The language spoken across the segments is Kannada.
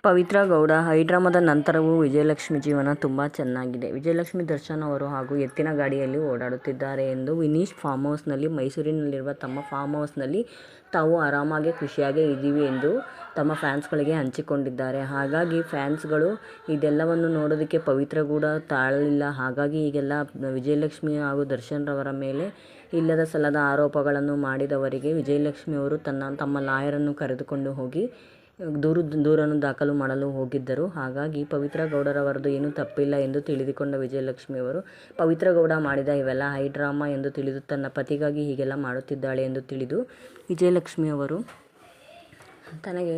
ಪವಿತ್ರ ಗೌಡ ಹೈಡ್ರಾಮಾದ ನಂತರವೂ ವಿಜಯಲಕ್ಷ್ಮಿ ಜೀವನ ತುಂಬ ಚೆನ್ನಾಗಿದೆ. ವಿಜಯಲಕ್ಷ್ಮಿ ದರ್ಶನ್ ಅವರು ಹಾಗೂ ಎತ್ತಿನ ಗಾಡಿಯಲ್ಲಿ ಓಡಾಡುತ್ತಿದ್ದಾರೆ ಎಂದು ವಿನೀಶ್ ಫಾರ್ಮ್ ಹೌಸ್ನಲ್ಲಿ ಮೈಸೂರಿನಲ್ಲಿರುವ ತಮ್ಮ ಫಾರ್ಮ್ ಹೌಸ್ನಲ್ಲಿ ತಾವು ಆರಾಮಾಗಿ ಖುಷಿಯಾಗೇ ಇದ್ದೀವಿ ಎಂದು ತಮ್ಮ ಫ್ಯಾನ್ಸ್ಗಳಿಗೆ ಹಂಚಿಕೊಂಡಿದ್ದಾರೆ. ಹಾಗಾಗಿ ಫ್ಯಾನ್ಸ್ಗಳು ಇದೆಲ್ಲವನ್ನು ನೋಡೋದಕ್ಕೆ ಪವಿತ್ರ ಕೂಡ ತಾಳಲಿಲ್ಲ. ಹಾಗಾಗಿ ಈಗೆಲ್ಲ ವಿಜಯಲಕ್ಷ್ಮಿ ಹಾಗೂ ದರ್ಶನ್ ರವರ ಮೇಲೆ ಇಲ್ಲದ ಸಲ್ಲದ ಆರೋಪಗಳನ್ನು ಮಾಡಿದವರಿಗೆ ವಿಜಯಲಕ್ಷ್ಮಿ ಅವರು ತಮ್ಮ ಲಾಯರನ್ನು ಕರೆದುಕೊಂಡು ಹೋಗಿ ದೂರನ್ನು ದಾಖಲು ಮಾಡಲು ಹೋಗಿದ್ದರು. ಹಾಗಾಗಿ ಪವಿತ್ರ ಗೌಡರವರದು ಏನೂ ತಪ್ಪಿಲ್ಲ ಎಂದು ತಿಳಿದುಕೊಂಡ ವಿಜಯಲಕ್ಷ್ಮಿ ಅವರು ಪವಿತ್ರ ಗೌಡ ಮಾಡಿದ ಇವೆಲ್ಲ ಹೈಡ್ರಾಮಾ ಎಂದು ತಿಳಿದು ತನ್ನ ಪತಿಗಾಗಿ ಹೀಗೆಲ್ಲ ಮಾಡುತ್ತಿದ್ದಾಳೆ ಎಂದು ತಿಳಿದು ವಿಜಯಲಕ್ಷ್ಮಿ ಅವರು ತನಗೆ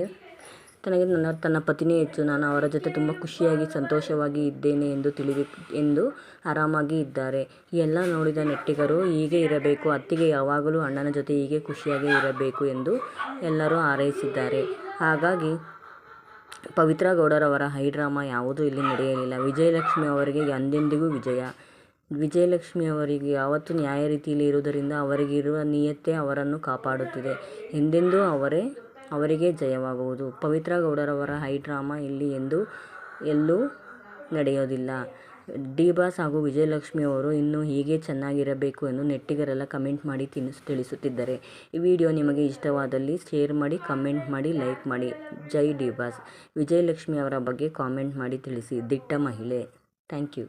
ತನ್ನ ಪತಿನೇ ಹೆಚ್ಚು, ನಾನು ಅವರ ಜೊತೆ ತುಂಬ ಖುಷಿಯಾಗಿ ಸಂತೋಷವಾಗಿ ಇದ್ದೇನೆ ಎಂದು ಆರಾಮಾಗಿ ಇದ್ದಾರೆ. ಎಲ್ಲ ನೋಡಿದ ನೆಟ್ಟಿಗರು ಹೀಗೆ ಇರಬೇಕು, ಅತ್ತಿಗೆ ಯಾವಾಗಲೂ ಅಣ್ಣನ ಜೊತೆ ಹೀಗೆ ಖುಷಿಯಾಗಿ ಇರಬೇಕು ಎಂದು ಎಲ್ಲರೂ ಹಾರೈಸಿದ್ದಾರೆ. ಹಾಗಾಗಿ ಪವಿತ್ರ ಗೌಡರವರ ಹೈಡ್ರಾಮಾ ಯಾವುದೂ ಇಲ್ಲಿ ನಡೆಯಲಿಲ್ಲ. ವಿಜಯಲಕ್ಷ್ಮಿ ಅವರಿಗೆ ಎಂದೆಂದಿಗೂ ವಿಜಯಲಕ್ಷ್ಮಿ ಅವರಿಗೆ ಯಾವತ್ತೂ ನ್ಯಾಯ ರೀತಿಯಲ್ಲಿ ಇರುವುದರಿಂದ ಅವರಿಗಿರುವ ನಿಯತ್ತೇ ಅವರನ್ನು ಕಾಪಾಡುತ್ತಿದೆ. ಎಂದೆಂದೂ ಅವರಿಗೆ ಜಯವಾಗುವುದು. ಪವಿತ್ರ ಗೌಡರವರ ಹೈಡ್ರಾಮಾ ಇಲ್ಲಿ ಎಲ್ಲೂ ನಡೆಯೋದಿಲ್ಲ. ಡಿ ಬಾಸ್ ಹಾಗೂ ವಿಜಯಲಕ್ಷ್ಮಿ ಅವರು ಇನ್ನೂ ಹೀಗೆ ಚೆನ್ನಾಗಿರಬೇಕು ಎಂದು ನೆಟ್ಟಿಗರೆಲ್ಲ ಕಮೆಂಟ್ ಮಾಡಿ ತಿಳಿಸುತ್ತಿದ್ದಾರೆ. ಈ ವಿಡಿಯೋ ನಿಮಗೆ ಇಷ್ಟವಾದಲ್ಲಿ ಶೇರ್ ಮಾಡಿ, ಕಮೆಂಟ್ ಮಾಡಿ, ಲೈಕ್ ಮಾಡಿ. ಜೈ ಡಿ ಬಾಸ್. ವಿಜಯಲಕ್ಷ್ಮಿ ಅವರ ಬಗ್ಗೆ ಕಾಮೆಂಟ್ ಮಾಡಿ ತಿಳಿಸಿ. ದಿಟ್ಟ ಮಹಿಳೆ. Thank you.